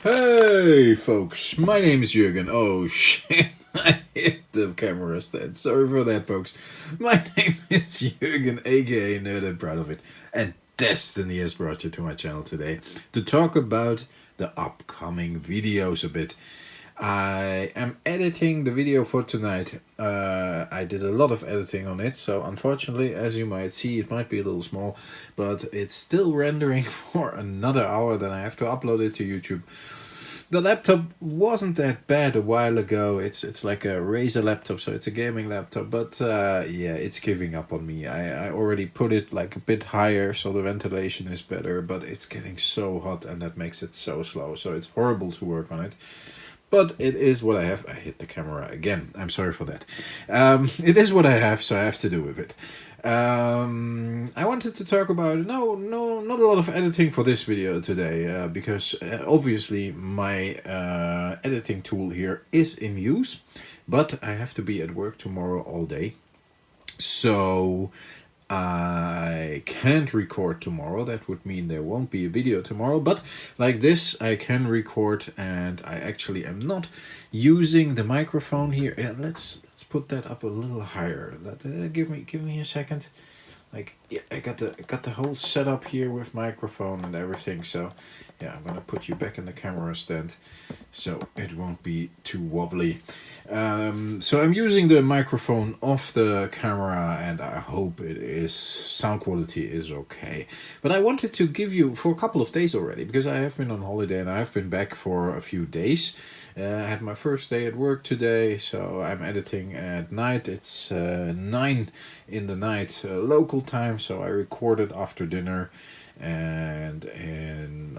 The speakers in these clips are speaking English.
Hey folks, my name is Jürgen. Oh shit, I hit the camera stand. Sorry for that, folks. My name is Jürgen, aka Nerd and Proud of It. And Destiny has brought you to my channel today to talk about the upcoming videos a bit. I am editing the video for tonight. I did a lot of editing on it, so unfortunately, as you might see, it might be a little small, but it's still rendering for another hour. Then I have to upload it to YouTube. The laptop wasn't that bad a while ago. It's like a Razer laptop, so it's a gaming laptop, but yeah, it's giving up on me. I already put it like a bit higher so the ventilation is better, but it's getting so hot and that makes it so slow, so it's horrible to work on it. But it is what I have. I hit the camera again. I'm sorry for that. It is what I have, so I have to do with it. I wanted to talk about not a lot of editing for this video today, because obviously my editing tool here is in use, but I have to be at work tomorrow all day, so I can't record tomorrow. That would mean there won't be a video tomorrow, but like this I can record, and I actually am not using the microphone here. Yeah, let's put that up a little higher. Give me a second. Like, yeah, I got the whole setup here with microphone and everything, so yeah, I'm gonna put you back in the camera stand so it won't be too wobbly. So I'm using the microphone off the camera, and I hope sound quality is okay. But I wanted to give you for a couple of days already, because I have been on holiday and I've been back for a few days. I had my first day at work today, so I'm editing at night. It's 9 in the night local time, so I recorded after dinner, and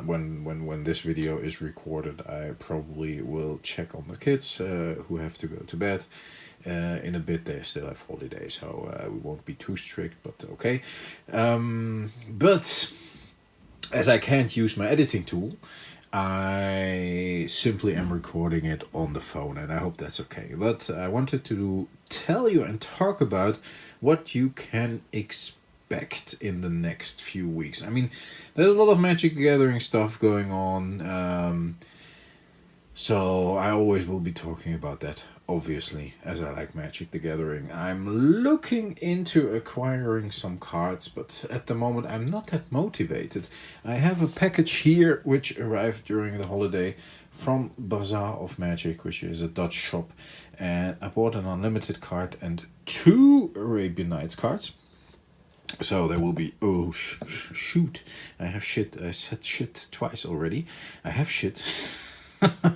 when this video is recorded, I probably will check on the kids who have to go to bed. In a bit they still have holiday, so we won't be too strict, but okay. But as I can't use my editing tool, I simply am recording it on the phone, and I hope that's okay. But I wanted to tell you and talk about what you can expect in the next few weeks. I mean, there's a lot of Magic the Gathering stuff going on, so I always will be talking about that, obviously, as I like Magic the Gathering. I'm looking into acquiring some cards, but at the moment I'm not that motivated. I have a package here which arrived during the holiday from Bazaar of Magic, which is a Dutch shop, and I bought an unlimited card and 2 Arabian Nights cards. So there will be, oh shoot, I have shit, I said shit twice already. I have shit.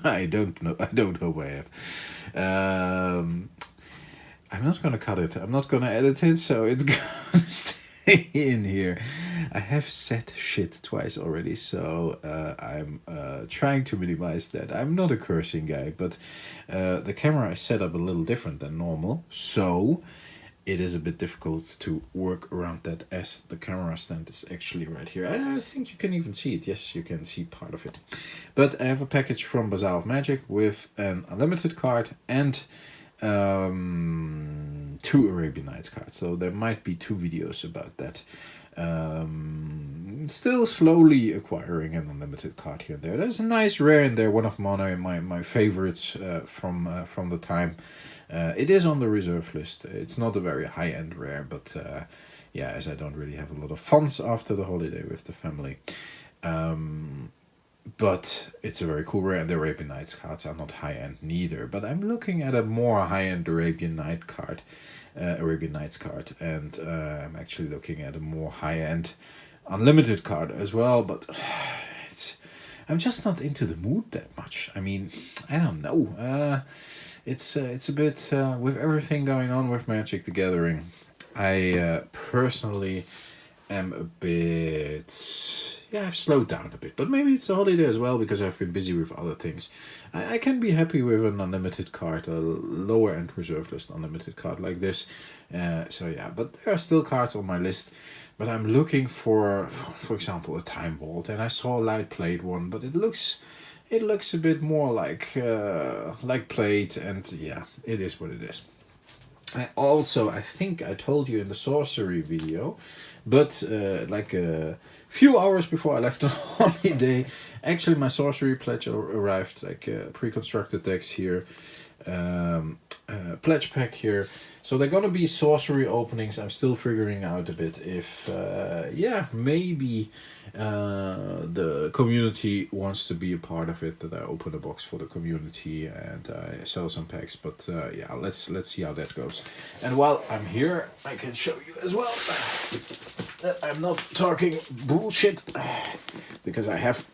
I don't hope I have. I'm not gonna cut it. I'm not gonna edit it, so it's gonna stay in here. I have said shit twice already, so I'm trying to minimize that. I'm not a cursing guy, but the camera is set up a little different than normal, so it is a bit difficult to work around that, as the camera stand is actually right here. And I think you can even see it. Yes, you can see part of it. But I have a package from Bazaar of Magic with an unlimited card and 2 Arabian Nights cards. So there might be 2 videos about that. Still slowly acquiring an unlimited card here and there. There's a nice rare in there, one of my favorites from the time. It is on the reserve list. It's not a very high-end rare, but yeah, as I don't really have a lot of funds after the holiday with the family. But it's a very cool rare, and the Arabian Nights cards are not high-end neither. But I'm looking at a more high-end Arabian Nights card, and I'm actually looking at a more high-end unlimited card as well. But I'm just not into the mood that much. I mean, I don't know. It's a bit with everything going on with Magic the Gathering. I personally am a bit, I've slowed down a bit, but maybe it's a holiday as well, because I've been busy with other things. I can be happy with an unlimited card, a lower end reserve list unlimited card like this. So yeah, but there are still cards on my list. But I'm looking for example, a Time Vault, and I saw a light played one, but it looks a bit more like plate, and yeah, it is what it is. I think I told you in the sorcery video, but like a few hours before I left on holiday, actually my sorcery pledge arrived, like pre-constructed decks here, pledge pack here. So they're gonna be sorcery openings. I'm still figuring out a bit if maybe the community wants to be a part of it, that I open a box for the community and I sell some packs. But let's see how that goes. And while I'm here, I can show you as well that I'm not talking bullshit, because I have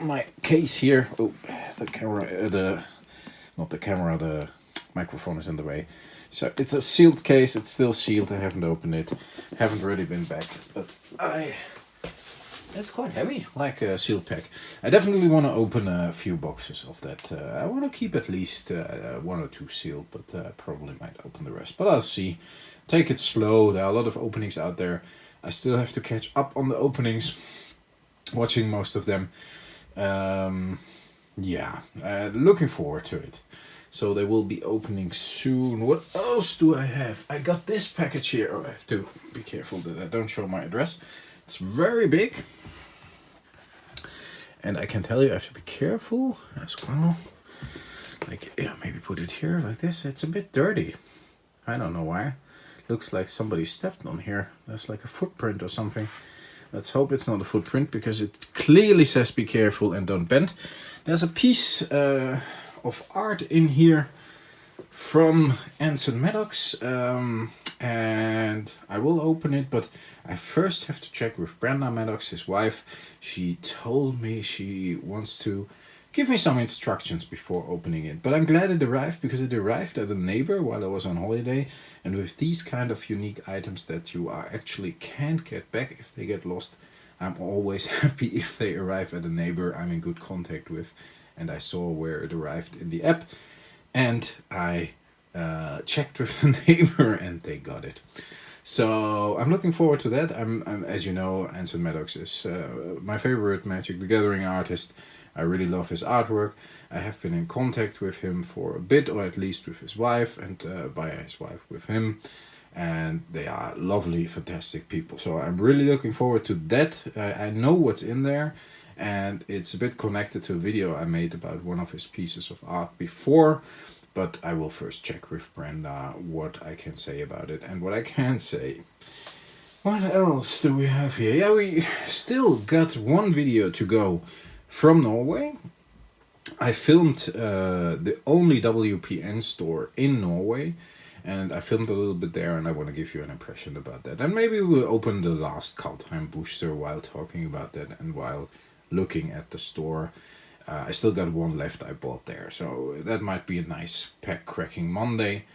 my case here. Oh, the camera, the microphone is in the way. So it's a sealed case. It's still sealed. I haven't opened it. Haven't really been back, but it's quite heavy, like a sealed pack. I definitely want to open a few boxes of that. I want to keep at least 1 or 2 sealed, but probably might open the rest. But I'll see. Take it slow. There are a lot of openings out there. I still have to catch up on the openings. Watching most of them. Looking forward to it. So they will be opening soon. What else do I have? I got this package here. Oh, I have to be careful that I don't show my address. It's very big. And I can tell you I have to be careful as well. Like, maybe put it here like this. It's a bit dirty. I don't know why. Looks like somebody stepped on here. That's like a footprint or something. Let's hope it's not a footprint, because it clearly says be careful and don't bend. There's a piece of art in here from Anson Maddox, and I will open it, but I first have to check with Brenda Maddox, his wife. She told me she wants to give me some instructions before opening it. But I'm glad it arrived, because it arrived at a neighbor while I was on holiday, and with these kind of unique items that you actually can't get back if they get lost, I'm always happy if they arrive at a neighbor I'm in good contact with. And I saw where it arrived in the app, and I checked with the neighbor and they got it. So I'm looking forward to that. I'm as you know, Anson Maddox is my favorite Magic the Gathering artist. I really love his artwork. I have been in contact with him for a bit, or at least with his wife, and via his wife with him. And they are lovely, fantastic people. So I'm really looking forward to that. I know what's in there, and it's a bit connected to a video I made about one of his pieces of art before. But I will first check with Brenda what I can say about it. And what I can say, what else do we have here? Yeah, we still got one video to go from Norway. I filmed the only WPN store in Norway, and I filmed a little bit there, and I want to give you an impression about that. And maybe we'll open the last Kaldheim booster while talking about that and while looking at the store. I still got one left I bought there, so that might be a nice pack cracking Monday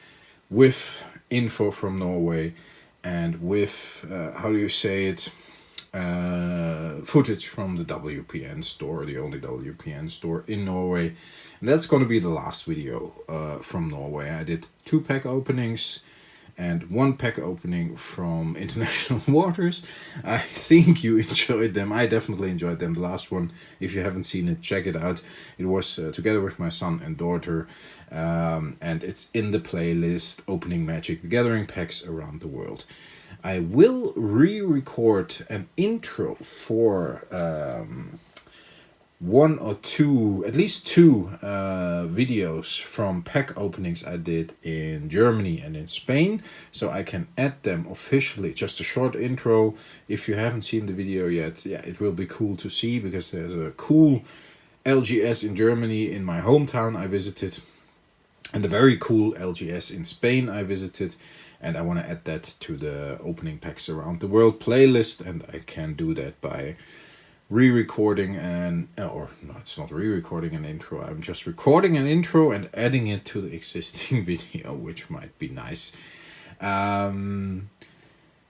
with info from Norway and with, how do you say it, footage from the WPN store, the only WPN store in Norway. And that's going to be the last video from Norway. I did 2 pack openings and 1 pack opening from International Waters. I think you enjoyed them. I definitely enjoyed them. The last one, if you haven't seen it, check it out. It was together with my son and daughter, and it's in the playlist Opening Magic the Gathering Packs Around the World. I will re-record an intro for 1 or 2, at least 2 videos from pack openings I did in Germany and in Spain, so I can add them officially. Just a short intro. If you haven't seen the video yet, yeah, it will be cool to see, because there's a cool LGS in Germany in my hometown I visited, and a very cool LGS in Spain I visited, and I want to add that to the Opening Packs Around the World playlist, and I can do that by re-recording it's not re-recording an intro, I'm just recording an intro and adding it to the existing video, which might be nice.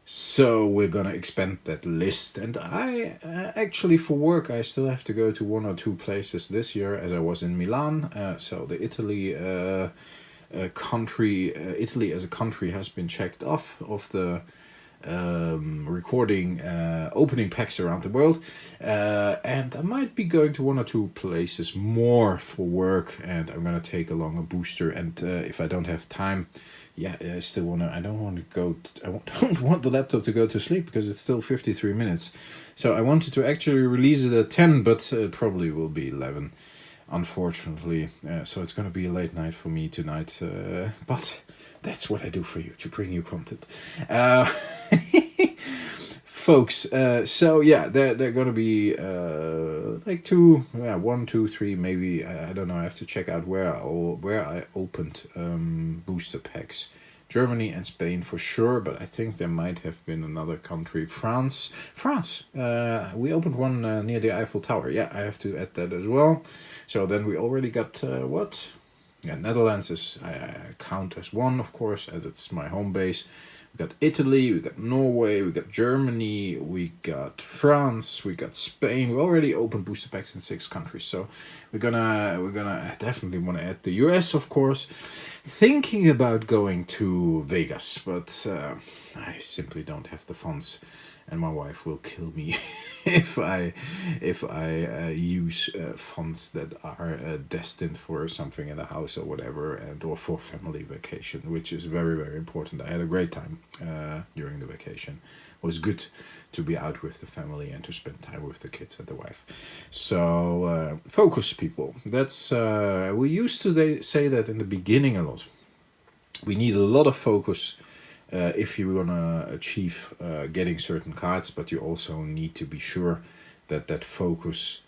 So we're gonna expand that list, and I actually, for work, I still have to go to 1 or 2 places this year, as I was in Milan. So the Italy Italy as a country has been checked off of the recording opening packs around the world, and I might be going to 1 or 2 places more for work, and I'm gonna take along a booster, and if I don't have time yeah, I still wanna. I don't want to go. Don't want the laptop to go to sleep because it's still 53 minutes. So I wanted to actually release it at 10, but it probably will be 11, unfortunately. So it's gonna be a late night for me tonight. But that's what I do for you, to bring you content. Folks, so yeah, they're gonna be like two, yeah, 1, 2, 3, maybe. I don't know. I have to check out where I opened booster packs. Germany and Spain for sure, but I think there might have been another country. France. We opened one near the Eiffel Tower. Yeah, I have to add that as well. So then we already got what? Yeah, Netherlands is I count as one, of course, as it's my home base. We got Italy, we got Norway, we got Germany, we got France, we got Spain. We already opened booster packs in 6 countries, so we're gonna definitely want to add the US, of course. Thinking about going to Vegas, but I simply don't have the funds, and my wife will kill me if I use funds that are destined for something in the house or whatever, and or for family vacation, which is very, very important. I had a great time during the vacation. It was good to be out with the family and to spend time with the kids and the wife. So focus, people. That's we used to say that in the beginning a lot. We need a lot of focus if you want to achieve getting certain cards, but you also need to be sure that that focus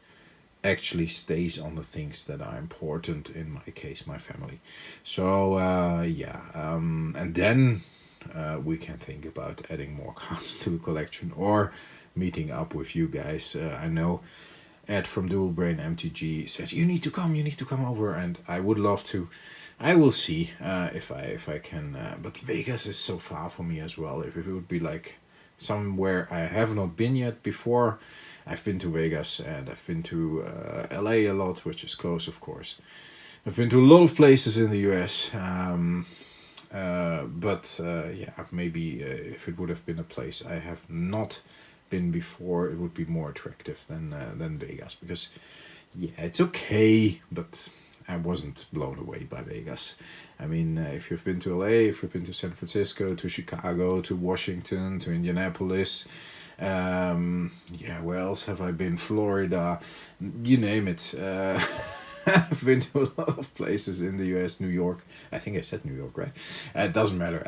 actually stays on the things that are important, in my case, my family. So and then we can think about adding more cards to the collection or meeting up with you guys. I know Ed from Dual Brain MTG said you need to come over, and I would love to. I will see if I can. But Vegas is so far for me as well. If it would be like somewhere I have not been yet before. I've been to Vegas and I've been to LA a lot, which is close, of course. I've been to a lot of places in the US. But maybe if it would have been a place I have not been before, it would be more attractive than Vegas, because yeah, it's okay, but I wasn't blown away by Vegas. I mean, if you've been to LA, if you've been to San Francisco, to Chicago, to Washington, to Indianapolis, where else have I been? Florida, you name it. I've been to a lot of places in the US, New York. I think I said New York, right? It doesn't matter.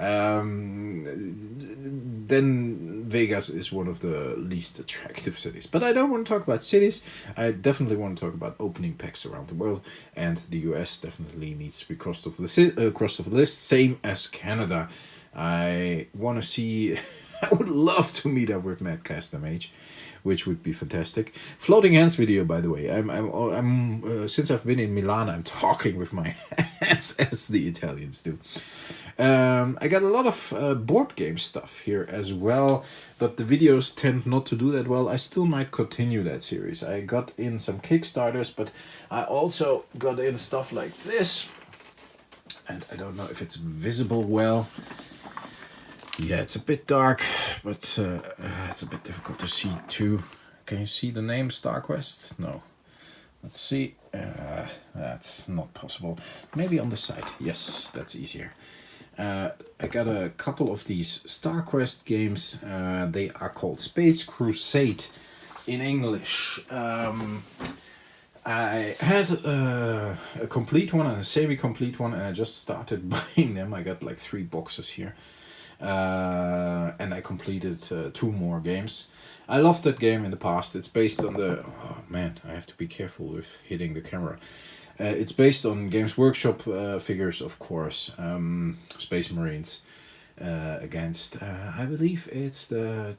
Then Vegas is one of the least attractive cities. But I don't want to talk about cities. I definitely want to talk about opening packs around the world. And the US definitely needs to be crossed off the list, same as Canada. I want to see... I would love to meet up with Matt Castamage, which would be fantastic. Floating hands video, by the way. I'm since I've been in Milan, I'm talking with my hands as the Italians do. I got a lot of board game stuff here as well, but the videos tend not to do that well. I still might continue that series. I got in some Kickstarters, but I also got in stuff like this, and I don't know if it's visible well. Yeah, it's a bit dark, but it's a bit difficult to see too. Can you see the name StarQuest? No. Let's see. That's not possible. Maybe on the side. Yes, that's easier. I got a couple of these StarQuest games. They are called Space Crusade in English. I had a complete one and a semi-complete one, and I just started buying them. I got like 3 boxes here. And I completed 2 more games. I loved that game in the past. It's based on the... Oh man, I have to be careful with hitting the camera. It's based on Games Workshop figures, of course. Space Marines against... I believe it's the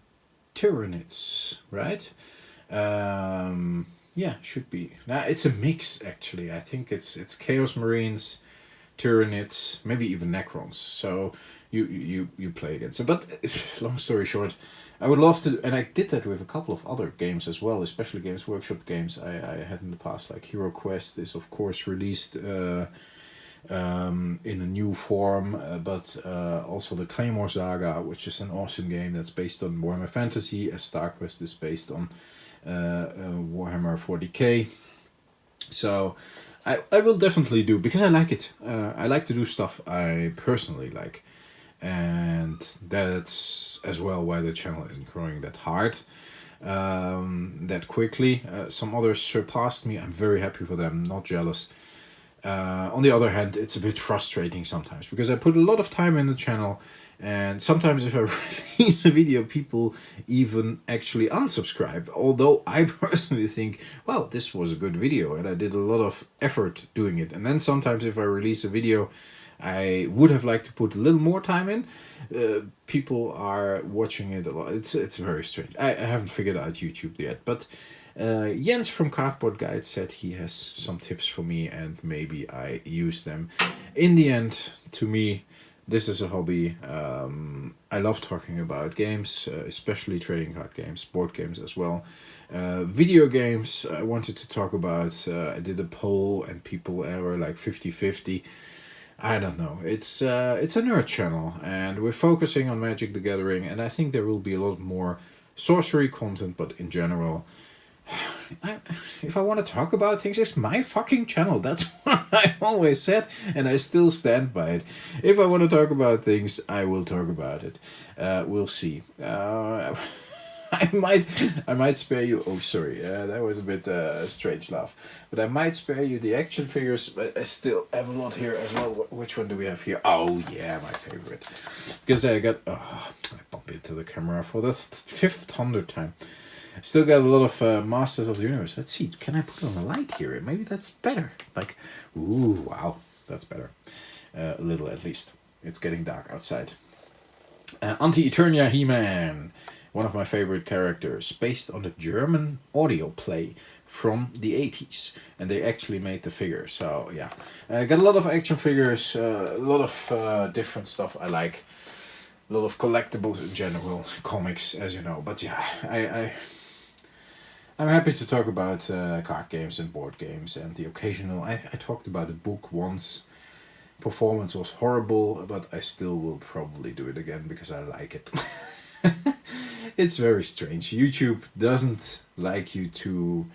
Tyranids, right? Yeah, should be. Nah, it's a mix, actually. I think it's Chaos Marines, Tyranids, maybe even Necrons. So... You play against it. But long story short, I would love to, and I did that with a couple of other games as well, especially Games Workshop games I had in the past, like Hero Quest is of course released in a new form, but also the Claymore Saga, which is an awesome game that's based on Warhammer Fantasy, as StarQuest is based on Warhammer 40k. So I will definitely do, because I like it. I like to do stuff I personally like. And that's as well why the channel isn't growing that hard, that quickly. Some others surpassed me. I'm very happy for them, not jealous. On the other hand, it's a bit frustrating sometimes, because I put a lot of time in the channel, and sometimes if I release a video, people even actually unsubscribe. Although I personally think, well, this was a good video and I did a lot of effort doing it. And then sometimes if I release a video I would have liked to put a little more time in, people are watching it a lot. It's very strange. I haven't figured out YouTube yet, but Jens from Cardboard Guide said he has some tips for me, and maybe I use them. In the end, to me, this is a hobby. I love talking about games, especially trading card games, board games as well. Video games I wanted to talk about. I did a poll and people were like 50-50. I don't know. It's a nerd channel, and we're focusing on Magic the Gathering, and I think there will be a lot more sorcery content, but in general, if I want to talk about things, it's my fucking channel. That's what I always said, and I still stand by it. If I want to talk about things, I will talk about it. We'll see. I might spare you. Oh, sorry, that was a bit a strange laugh. But I might spare you the action figures. But I still have a lot here as well. Which one do we have here? Oh yeah, my favorite. Because I got. I bump into the camera for the 500th time. I still got a lot of Masters of the Universe. Let's see. Can I put on a light here? Maybe that's better. Like, ooh, wow, that's better. A little at least. It's getting dark outside. Anti-Eternia He-Man. One of my favorite characters, based on a German audio play from the 80s, and they actually made the figure. So yeah, I got a lot of action figures, a lot of different stuff I like, a lot of collectibles in general, comics, as you know. But yeah, I'm happy to talk about card games and board games, and the occasional. I talked about a book once. Performance was horrible, but I still will probably do it again because I like it. It's very strange. YouTube doesn't like you to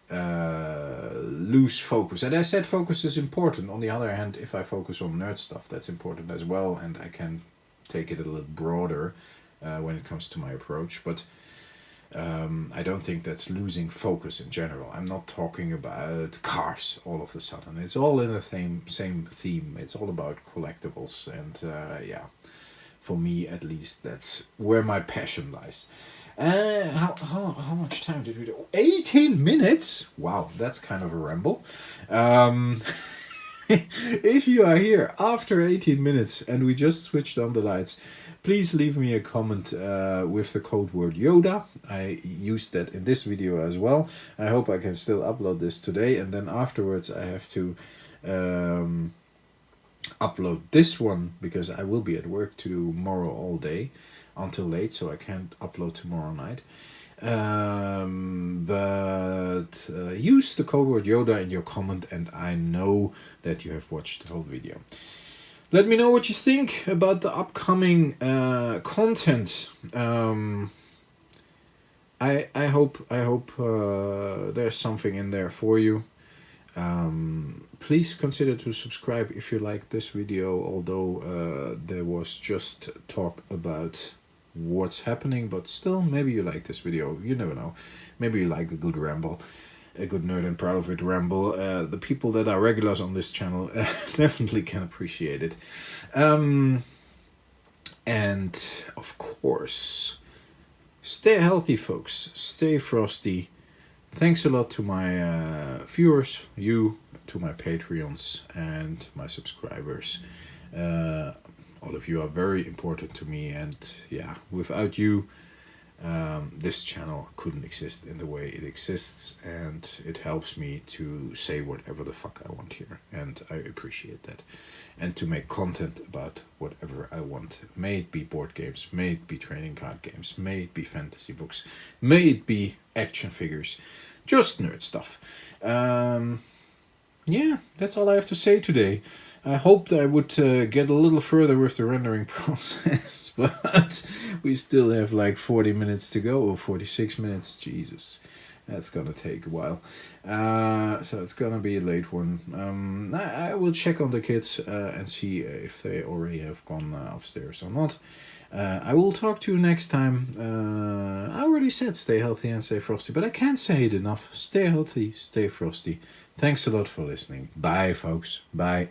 lose focus. And I said focus is important. On the other hand, if I focus on nerd stuff, that's important as well. And I can take it a little broader when it comes to my approach. But I don't think that's losing focus in general. I'm not talking about cars all of a sudden. It's all in the same theme. It's all about collectibles. And yeah. For me, at least, that's where my passion lies. How much time did we do? 18 minutes? Wow, that's kind of a ramble. If you are here after 18 minutes and we just switched on the lights, please leave me a comment with the code word Yoda. I used that in this video as well. I hope I can still upload this today, and then afterwards I have to upload this one because I will be at work tomorrow all day until late, so I can't upload tomorrow night. But use the code word Yoda in your comment, and I know that you have watched the whole video. Let me know what you think about the upcoming content. I hope there's something in there for you. Please consider to subscribe if you like this video, although there was just talk about what's happening, but still, maybe you like this video. You never know. Maybe you like a good ramble, a good nerd and proud of it ramble. The people that are regulars on this channel definitely can appreciate it. And of course, stay healthy, folks. Stay frosty. Thanks a lot to my viewers, to my Patreons and my subscribers. All of you are very important to me, and yeah, without you, this channel couldn't exist in the way it exists, and it helps me to say whatever the fuck I want here, and I appreciate that. And to make content about whatever I want. May it be board games, may it be trading card games, may it be fantasy books, may it be action figures, just nerd stuff. Yeah, that's all I have to say today. I hoped I would get a little further with the rendering process, but we still have like 40 minutes to go, or 46 minutes, Jesus. That's gonna take a while. So it's gonna be a late one. I will check on the kids and see if they already have gone upstairs or not. I will talk to you next time. I already said stay healthy and stay frosty, but I can't say it enough. Stay healthy, stay frosty. Thanks a lot for listening. Bye, folks. Bye.